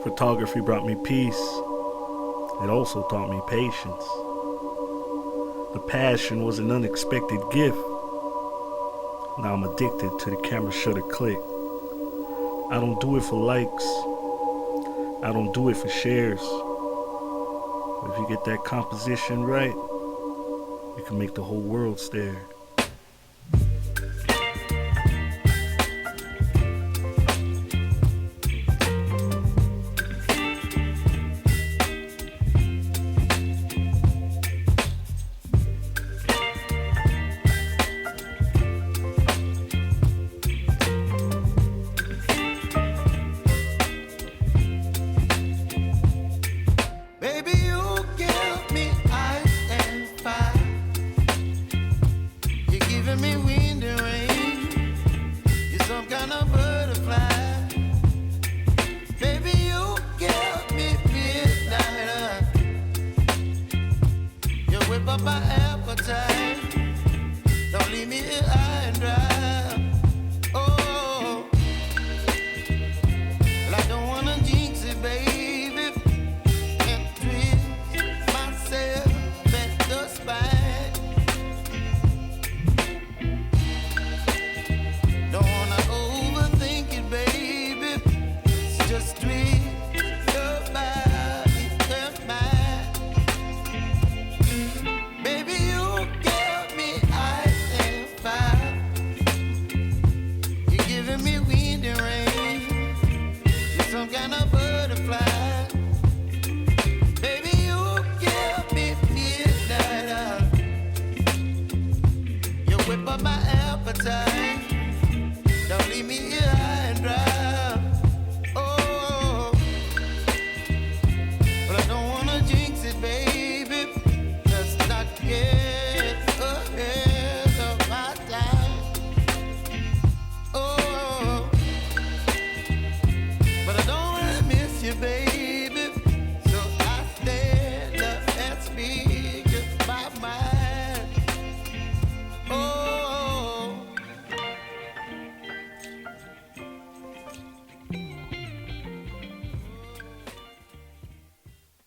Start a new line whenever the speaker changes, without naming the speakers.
Photography brought me peace. It also taught me patience. The passion was an unexpected gift. Now I'm addicted to the camera shutter click. I don't do it for likes. I don't do it for shares. But if you get that composition right, you can make the whole world stare.
Me wind and rain, you're some kind of butterfly. Baby, you give me midnight. You whip up my appetite. Don't leave me here high and dry. Oh, well, I don't wanna jinx it, baby, and twist myself at the spine. Some kind of